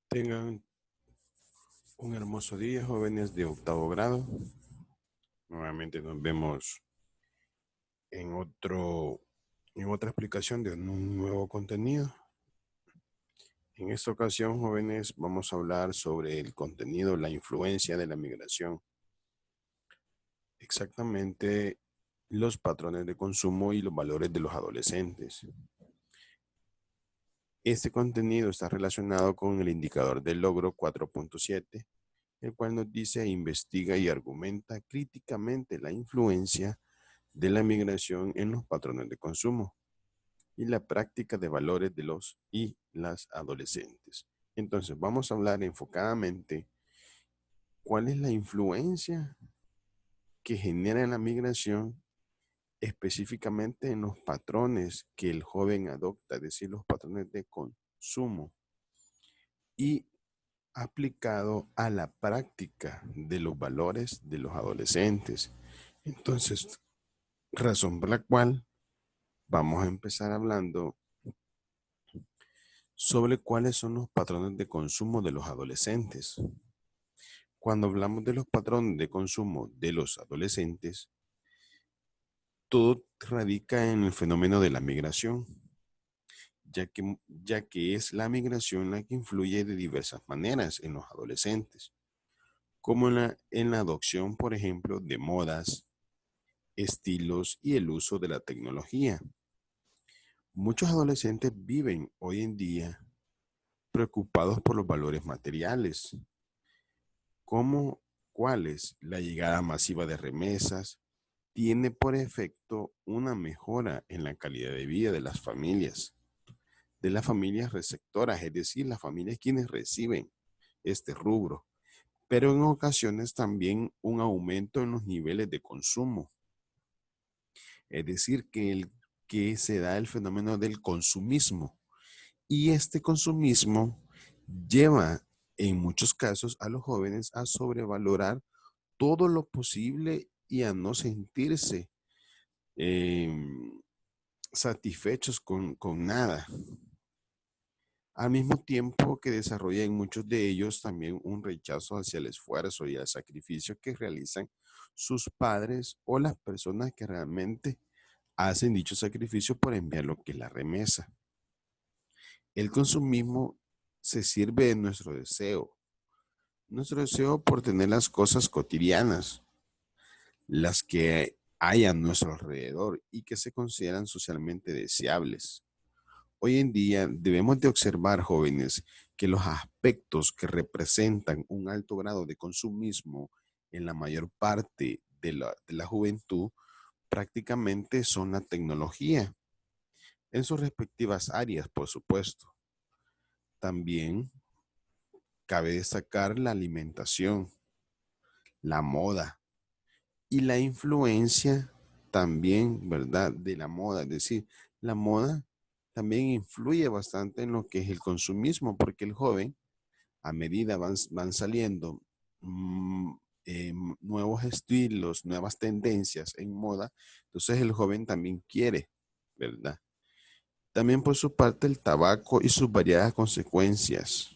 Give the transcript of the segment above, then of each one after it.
Tengan un hermoso día, jóvenes de octavo grado. Nuevamente nos vemos en otra explicación de un nuevo contenido. En esta ocasión, jóvenes, vamos a hablar sobre el contenido, la influencia de la migración. Exactamente los patrones de consumo y los valores de los adolescentes. Este contenido está relacionado con el indicador del logro 4.7, el cual nos dice investiga y argumenta críticamente la influencia de la migración en los patrones de consumo y la práctica de valores de los y las adolescentes. Entonces, vamos a hablar enfocadamente cuál es la influencia que genera la migración específicamente en los patrones que el joven adopta, es decir, los patrones de consumo, y aplicado a la práctica de los valores de los adolescentes. Entonces, razón por la cual vamos a empezar hablando sobre cuáles son los patrones de consumo de los adolescentes. Cuando hablamos de los patrones de consumo de los adolescentes, todo radica en el fenómeno de la migración, ya que es la migración la que influye de diversas maneras en los adolescentes, como en la adopción, por ejemplo, de modas, estilos y el uso de la tecnología. Muchos adolescentes viven hoy en día preocupados por los valores materiales, como cuáles la llegada masiva de remesas tiene por efecto una mejora en la calidad de vida de las familias receptoras, es decir, las familias quienes reciben este rubro, pero en ocasiones también un aumento en los niveles de consumo, es decir, que se da el fenómeno del consumismo, y este consumismo lleva en muchos casos a los jóvenes a sobrevalorar todo lo posible y a no sentirse eh, satisfechos con nada. Al mismo tiempo que desarrollan muchos de ellos también un rechazo hacia el esfuerzo y el sacrificio que realizan sus padres o las personas que realmente hacen dicho sacrificio por enviar lo que es la remesa. El consumismo se sirve de nuestro deseo por tener las cosas cotidianas, las que hay a nuestro alrededor y que se consideran socialmente deseables. Hoy en día debemos de observar, jóvenes, que los aspectos que representan un alto grado de consumismo en la mayor parte de la juventud prácticamente son la tecnología, en sus respectivas áreas, por supuesto. También cabe destacar la alimentación, la moda y la influencia también, ¿verdad?, de la moda. Es decir, la moda también influye bastante en lo que es el consumismo, porque el joven, a medida van saliendo nuevos estilos, nuevas tendencias en moda, entonces el joven también quiere, ¿verdad? También por su parte el tabaco y sus variadas consecuencias,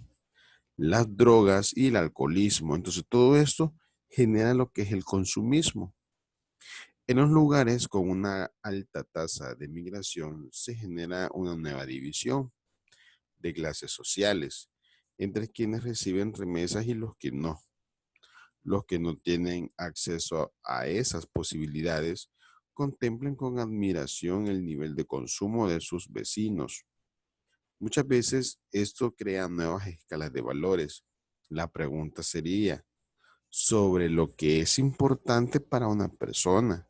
las drogas y el alcoholismo. Entonces todo esto genera lo que es el consumismo. En los lugares con una alta tasa de migración se genera una nueva división de clases sociales entre quienes reciben remesas y los que no. Los que no tienen acceso a esas posibilidades contemplan con admiración el nivel de consumo de sus vecinos. Muchas veces esto crea nuevas escalas de valores. La pregunta sería sobre lo que es importante para una persona.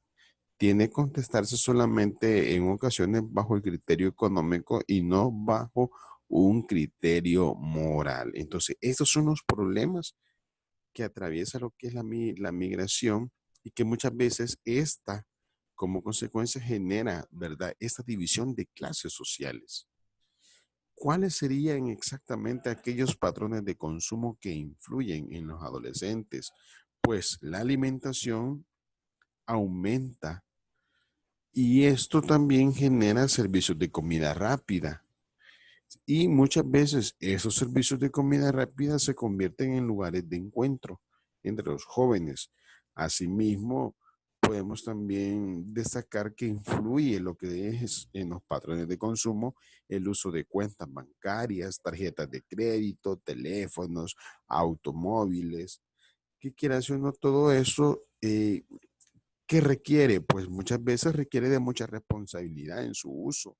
Tiene que contestarse solamente en ocasiones bajo el criterio económico y no bajo un criterio moral. Entonces, estos son los problemas que atraviesa lo que es la migración y que muchas veces esta, como consecuencia, genera, ¿verdad?, esta división de clases sociales. ¿Cuáles serían exactamente aquellos patrones de consumo que influyen en los adolescentes? Pues la alimentación aumenta y esto también genera servicios de comida rápida Y muchas veces esos servicios de comida rápida se convierten en lugares de encuentro entre los jóvenes. Asimismo, podemos también destacar que influye lo que es en los patrones de consumo el uso de cuentas bancarias, tarjetas de crédito, teléfonos, automóviles, que quieras o no, todo eso que requiere, pues muchas veces requiere de mucha responsabilidad en su uso.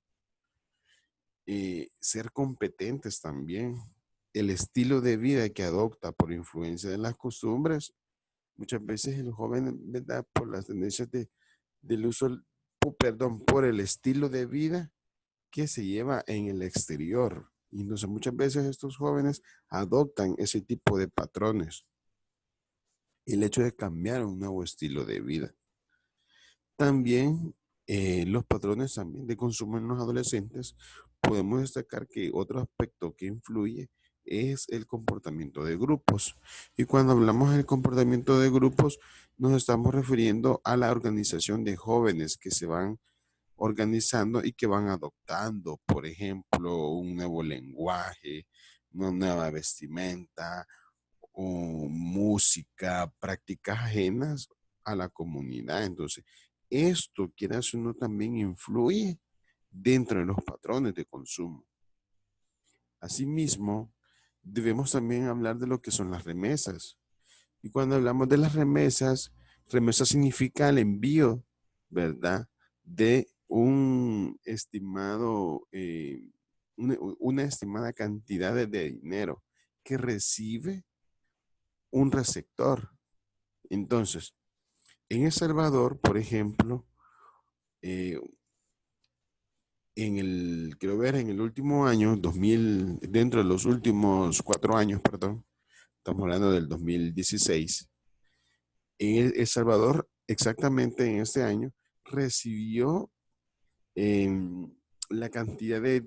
Ser competentes también. El estilo de vida que adopta por influencia de las costumbres, muchas veces el joven, ¿verdad? Por las tendencias del uso, perdón, por el estilo de vida que se lleva en el exterior. Y entonces muchas veces estos jóvenes adoptan ese tipo de patrones. El hecho de cambiar un nuevo estilo de vida. También los patrones también de consumo en los adolescentes, podemos destacar que otro aspecto que influye es el comportamiento de grupos. Y cuando hablamos del comportamiento de grupos, nos estamos refiriendo a la organización de jóvenes que se van organizando y que van adoptando, por ejemplo, un nuevo lenguaje, una nueva vestimenta, o música, prácticas ajenas a la comunidad. Entonces, esto, quieras o no, también influye dentro de los patrones de consumo. Asimismo, debemos también hablar de lo que son las remesas. Y cuando hablamos de las remesas, remesa significa el envío, ¿verdad? De un estimado, una estimada cantidad de dinero que recibe un receptor. Entonces, en El Salvador, por ejemplo, eh, quiero ver, en el último año, 2000, dentro de los últimos 4 años, perdón, estamos hablando del 2016, en El Salvador, exactamente en este año, recibió eh, la cantidad de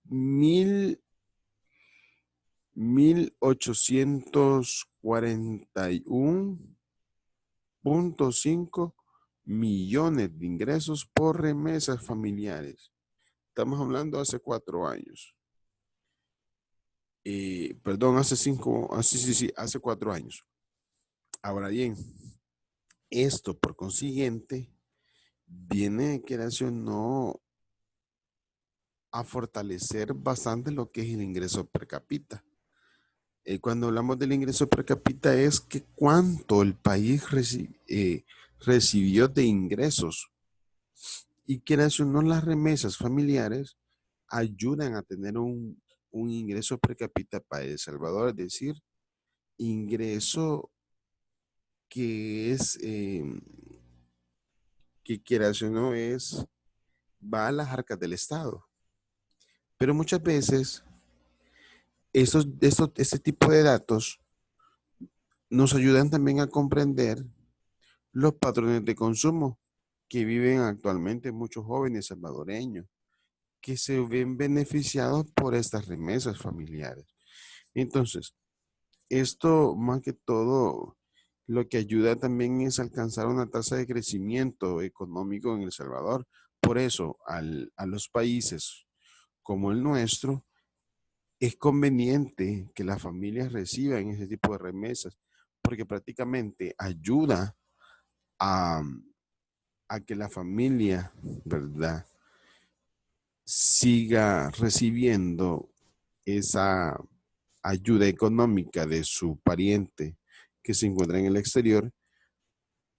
mil, 1.841.5 millones de ingresos por remesas familiares. Estamos hablando hace 4 años. Perdón, hace 5, sí, hace 4 años. Ahora bien, esto por consiguiente viene, quieras o no, a fortalecer bastante lo que es el ingreso per cápita. Cuando hablamos del ingreso per cápita es que cuánto el país recibió de ingresos. Y quieras o no, las remesas familiares ayudan a tener un ingreso per cápita para El Salvador, es decir, ingreso que es, que quieras o no, va a las arcas del Estado. Pero muchas veces este tipo de datos nos ayudan también a comprender los patrones de consumo que viven actualmente muchos jóvenes salvadoreños que se ven beneficiados por estas remesas familiares. Entonces, esto más que todo lo que ayuda también es alcanzar una tasa de crecimiento económico en El Salvador. Por eso, a los países como el nuestro, es conveniente que las familias reciban ese tipo de remesas, porque prácticamente ayuda a, a que la familia, ¿verdad?, siga recibiendo esa ayuda económica de su pariente que se encuentra en el exterior,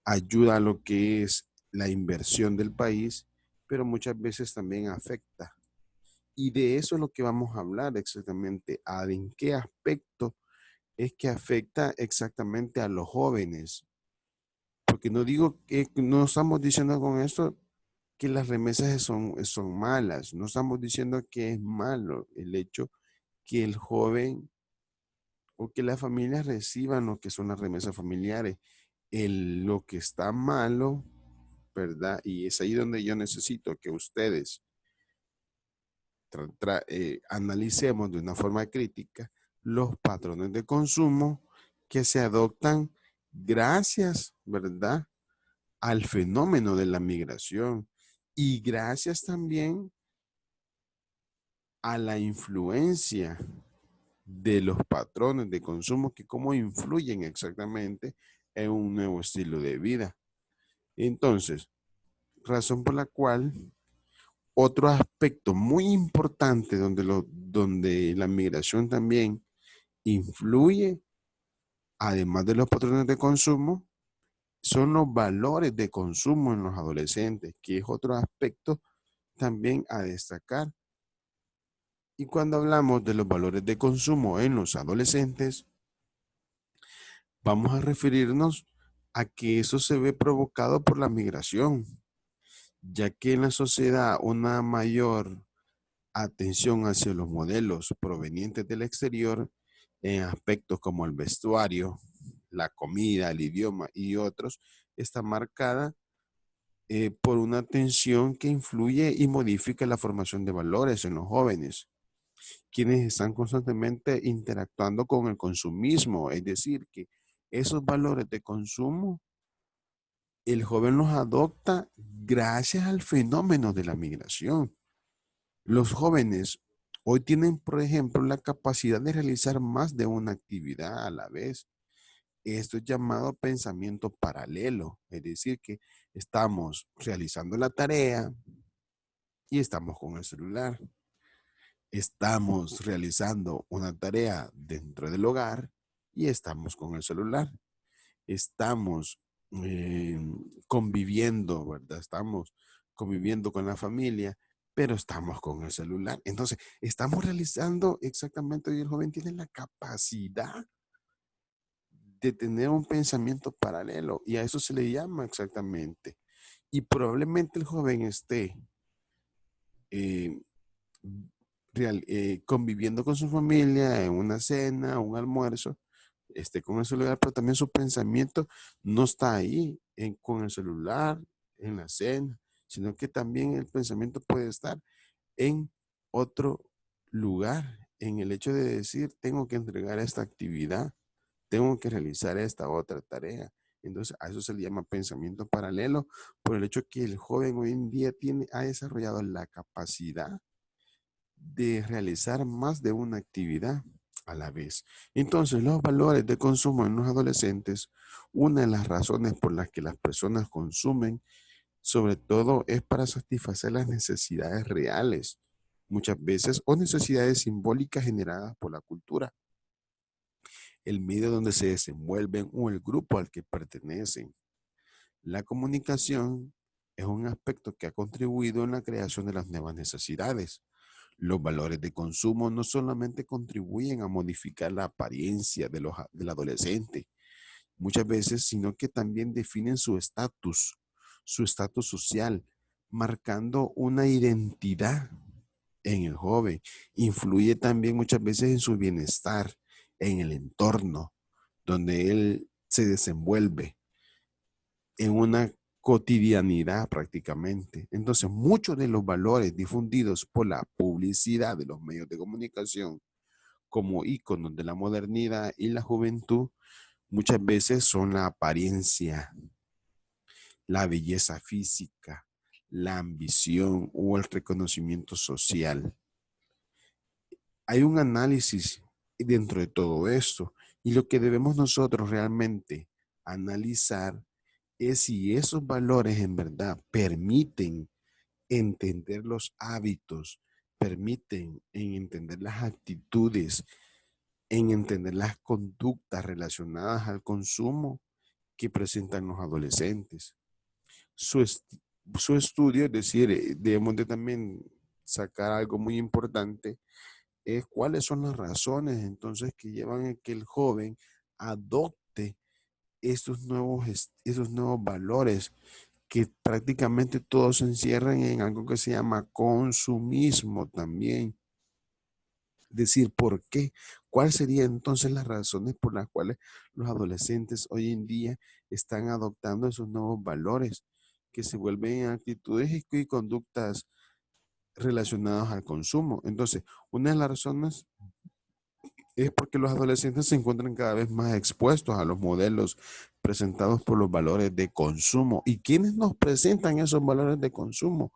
ayuda a lo que es la inversión del país, pero muchas veces también afecta. Y de eso es lo que vamos a hablar exactamente, en qué aspecto es que afecta exactamente a los jóvenes. Porque no digo que, no estamos diciendo con esto que las remesas son malas, no estamos diciendo que es malo el hecho que el joven o que las familias reciban lo que son las remesas familiares. Lo que está malo, ¿verdad? Y es ahí donde yo necesito que ustedes analicemos de una forma crítica los patrones de consumo que se adoptan gracias, ¿verdad?, al fenómeno de la migración y gracias también a la influencia de los patrones de consumo, que cómo influyen exactamente en un nuevo estilo de vida. Entonces, razón por la cual otro aspecto muy importante donde la migración también influye, además de los patrones de consumo, son los valores de consumo en los adolescentes, que es otro aspecto también a destacar. Y cuando hablamos de los valores de consumo en los adolescentes, vamos a referirnos a que eso se ve provocado por la migración, ya que en la sociedad una mayor atención hacia los modelos provenientes del exterior en aspectos como el vestuario, la comida, el idioma y otros, está marcada por una atención que influye y modifica la formación de valores en los jóvenes, quienes están constantemente interactuando con el consumismo, es decir, que esos valores de consumo, el joven los adopta gracias al fenómeno de la migración. Los jóvenes hoy tienen, por ejemplo, la capacidad de realizar más de una actividad a la vez. Esto es llamado pensamiento paralelo, es decir, que estamos realizando la tarea y estamos con el celular. Estamos realizando una tarea dentro del hogar y estamos con el celular. Estamos eh, conviviendo, ¿verdad? Estamos conviviendo con la familia, pero estamos con el celular. Entonces, estamos realizando exactamente, hoy el joven tiene la capacidad de tener un pensamiento paralelo y a eso se le llama exactamente. Y probablemente el joven esté eh, conviviendo con su familia en una cena, un almuerzo, esté con el celular, pero también su pensamiento no está ahí con el celular, en la cena, sino que también el pensamiento puede estar en otro lugar, en el hecho de decir, tengo que entregar esta actividad, tengo que realizar esta otra tarea. Entonces, a eso se le llama pensamiento paralelo, por el hecho que el joven hoy en día ha desarrollado la capacidad de realizar más de una actividad a la vez. Entonces, los valores de consumo en los adolescentes, una de las razones por las que las personas consumen, sobre todo es para satisfacer las necesidades reales, muchas veces, o necesidades simbólicas generadas por la cultura, el medio donde se desenvuelven o el grupo al que pertenecen. La comunicación es un aspecto que ha contribuido en la creación de las nuevas necesidades. Los valores de consumo no solamente contribuyen a modificar la apariencia del adolescente, muchas veces, sino que también definen su estatus social, marcando una identidad en el joven. Influye también muchas veces en su bienestar, en el entorno donde él se desenvuelve, en una cotidianidad prácticamente. Entonces, muchos de los valores difundidos por la publicidad de los medios de comunicación como íconos de la modernidad y la juventud, muchas veces son la apariencia, la belleza física, la ambición o el reconocimiento social. Hay un análisis dentro de todo esto y lo que debemos nosotros realmente analizar es si esos valores en verdad permiten entender los hábitos, permiten entender las actitudes, en entender las conductas relacionadas al consumo que presentan los adolescentes. Su, est su estudio, es decir, debemos de también sacar algo muy importante, es cuáles son las razones entonces que llevan a que el joven adopte estos nuevos valores que prácticamente todos se encierran en algo que se llama consumismo también. Decir, ¿por qué? ¿Cuáles serían entonces las razones por las cuales los adolescentes hoy en día están adoptando esos nuevos valores que se vuelven actitudes y conductas relacionadas al consumo? Entonces, una de las razones es porque los adolescentes se encuentran cada vez más expuestos a los modelos presentados por los valores de consumo. ¿Y quiénes nos presentan esos valores de consumo?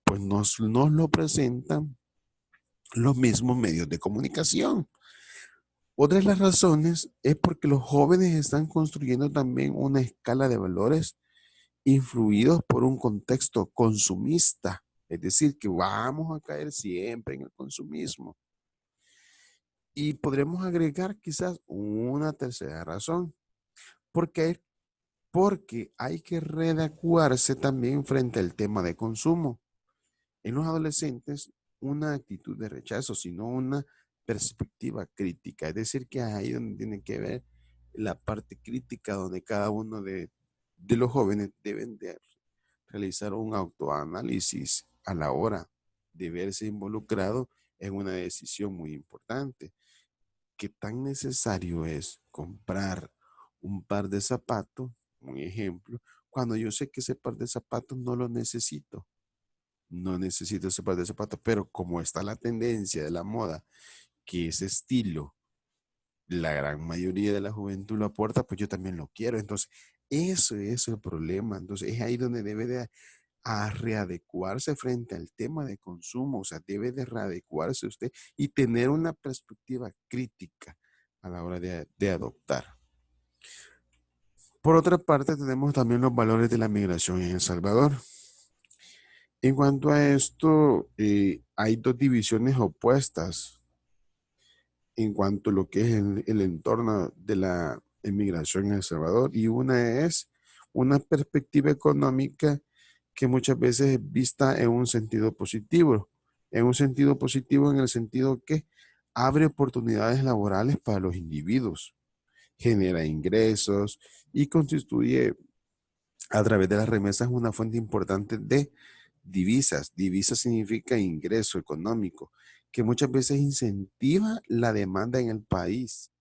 Pues nos lo presentan los mismos medios de comunicación. Otra de las razones es porque los jóvenes están construyendo también una escala de valores influidos por un contexto consumista. Es decir, que vamos a caer siempre en el consumismo. Y podremos agregar quizás una tercera razón. ¿Por qué? Porque hay que readecuarse también frente al tema de consumo. En los adolescentes, una actitud de rechazo, sino una perspectiva crítica. Es decir, que ahí donde tiene que ver la parte crítica, donde cada uno de los jóvenes deben de realizar un autoanálisis a la hora de verse involucrado en una decisión muy importante. ¿Qué tan necesario es comprar un par de zapatos, un ejemplo, cuando yo sé que ese par de zapatos no lo necesito? No necesito ese par de zapatos, pero como está la tendencia de la moda, que ese estilo, la gran mayoría de la juventud lo aporta, pues yo también lo quiero. Entonces, eso es el problema. Entonces, es ahí donde debe de readecuarse frente al tema de consumo. O sea, debe de readecuarse usted y tener una perspectiva crítica a la hora de adoptar. Por otra parte, tenemos también los valores de la migración en El Salvador. En cuanto a esto, hay dos divisiones opuestas en cuanto a lo que es el entorno de la emigración en El Salvador. Y una es una perspectiva económica que muchas veces es vista en un sentido positivo. En un sentido positivo en el sentido que abre oportunidades laborales para los individuos, genera ingresos y constituye a través de las remesas una fuente importante de divisas. Divisa significa ingreso económico, que muchas veces incentiva la demanda en el país.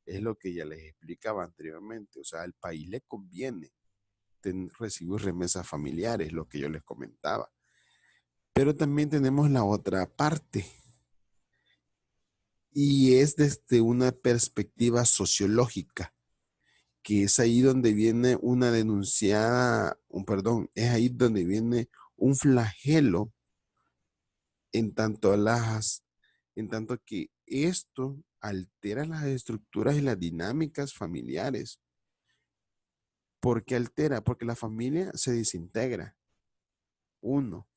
Es lo que ya les explicaba anteriormente. O sea, al país le conviene recibir remesas familiares, lo que yo les comentaba. Pero también tenemos la otra parte y es desde una perspectiva sociológica, que es ahí donde viene una denunciada, perdón, es ahí donde viene un flagelo en tanto en tanto que esto altera las estructuras y las dinámicas familiares. ¿Por qué altera? Porque la familia se desintegra. Uno.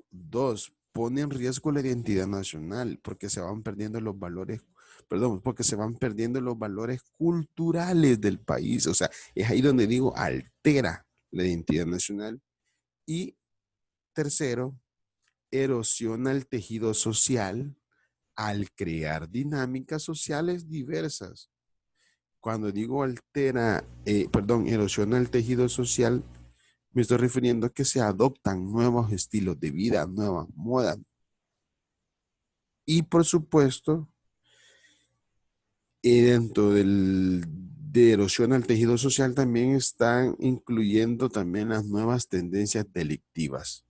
Dos, pone en riesgo la identidad nacional porque se van perdiendo los valores, perdón, porque se van perdiendo los valores culturales del país. O sea, es ahí donde digo, altera la identidad nacional. Y tercero, erosiona el tejido social al crear dinámicas sociales diversas. Cuando digo altera, perdón, erosiona el tejido social, me estoy refiriendo a que se adoptan nuevos estilos de vida, nuevas modas. Y por supuesto, dentro de erosión al tejido social también están incluyendo también las nuevas tendencias delictivas,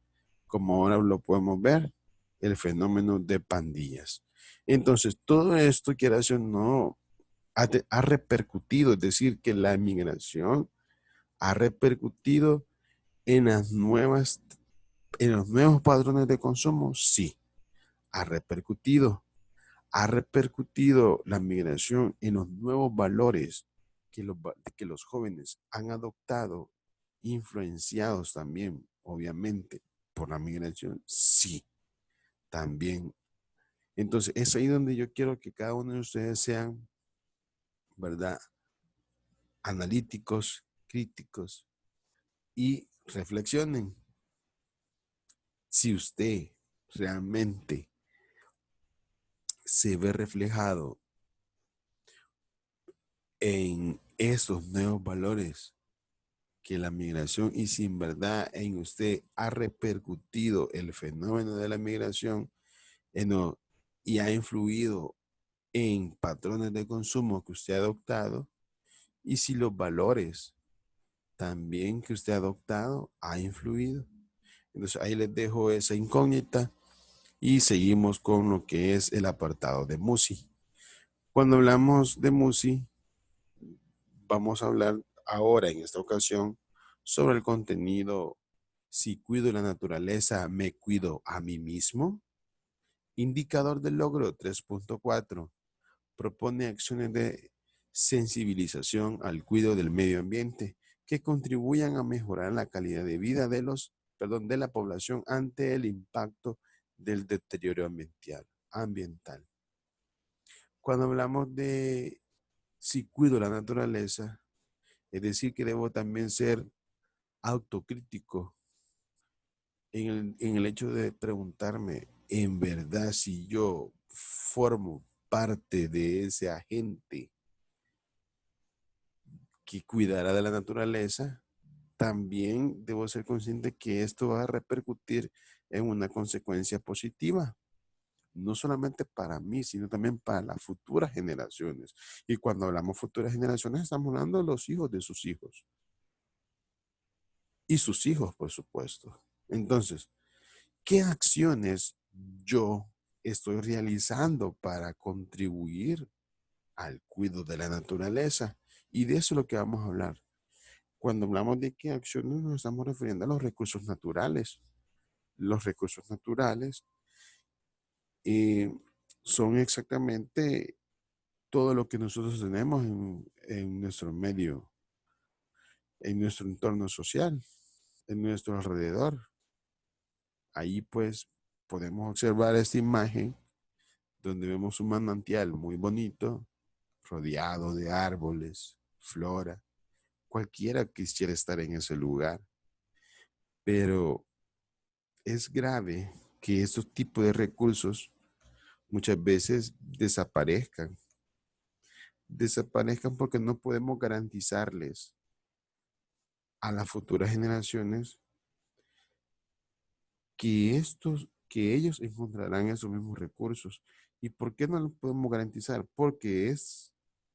como ahora lo podemos ver, el fenómeno de pandillas. Entonces, todo esto, quieras o no, ha repercutido, es decir, que la migración ha repercutido en en los nuevos patrones de consumo, sí, ha repercutido. ¿Ha repercutido la migración en los nuevos valores que los jóvenes han adoptado, influenciados también, obviamente, por la migración? Sí, también. Entonces, es ahí donde yo quiero que cada uno de ustedes sean, ¿verdad? Analíticos, críticos y reflexionen. Si usted realmente se ve reflejado en esos nuevos valores que la migración y si en verdad en usted ha repercutido el fenómeno de la migración y ha influido en patrones de consumo que usted ha adoptado y si los valores también que usted ha adoptado ha influido. Entonces ahí les dejo esa incógnita y seguimos con lo que es el apartado de MUSI. Cuando hablamos de MUSI, vamos a hablar ahora en esta ocasión sobre el contenido. Si cuido la naturaleza, me cuido a mí mismo. Indicador del logro 3.4. Propone acciones de sensibilización al cuidado del medio ambiente que contribuyan a mejorar la calidad de vida de la población ante el impacto del deterioro ambiental. Cuando hablamos de si cuido la naturaleza, es decir, que debo también ser autocrítico en el hecho de preguntarme, en verdad, si yo formo parte de ese agente que cuidará de la naturaleza, también debo ser consciente que esto va a repercutir en una consecuencia positiva, no solamente para mí, sino también para las futuras generaciones. Y cuando hablamos futuras generaciones, estamos hablando de los hijos de sus hijos y sus hijos, por supuesto. Entonces, ¿qué acciones yo estoy realizando para contribuir al cuidado de la naturaleza? Y de eso es lo que vamos a hablar. Cuando hablamos de qué acciones nos estamos refiriendo a los recursos naturales. Los recursos naturales eh, son exactamente todo lo que nosotros tenemos en nuestro medio, en nuestro entorno social, en nuestro alrededor. Ahí pues podemos observar esta imagen donde vemos un manantial muy bonito, rodeado de árboles, flora. Cualquiera quisiera estar en ese lugar, pero es grave que estos tipos de recursos muchas veces desaparezcan. Desaparezcan porque no podemos garantizarles a las futuras generaciones que ellos encontrarán esos mismos recursos. ¿Y por qué no lo podemos garantizar? Porque es,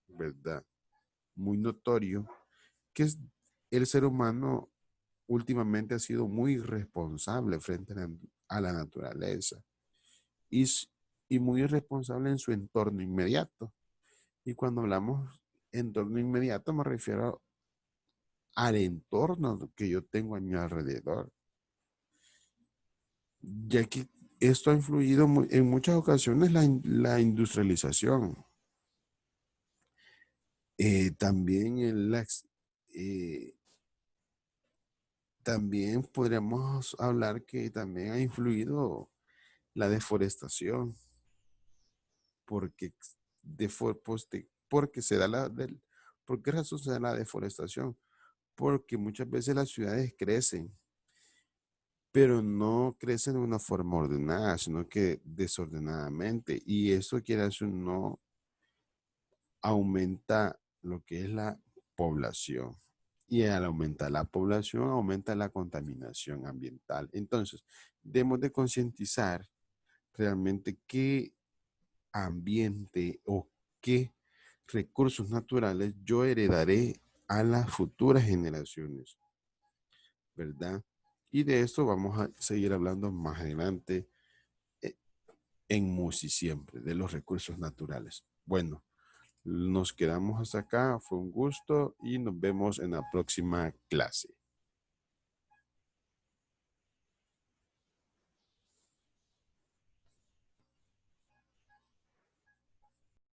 ¿verdad?, muy notorio que el ser humano últimamente ha sido muy irresponsable frente a la naturaleza y, y muy irresponsable en su entorno inmediato. Y cuando hablamos entorno inmediato me refiero al entorno que yo tengo a mi alrededor, ya que esto ha influido en muchas ocasiones la industrialización. También eh, también podríamos hablar que también ha influido la deforestación, porque, porque se da ¿por qué razón se da la deforestación? Porque muchas veces las ciudades crecen, pero no crecen de una forma ordenada, sino que desordenadamente. Y eso quiere decir no aumenta lo que es la población. Y al aumentar la población, aumenta la contaminación ambiental. Entonces, debemos de concientizar realmente qué ambiente o qué recursos naturales yo heredaré a las futuras generaciones, ¿verdad? Y de esto vamos a seguir hablando más adelante eh, en MUSI siempre, de los recursos naturales. Bueno, nos quedamos hasta acá, fue un gusto y nos vemos en la próxima clase.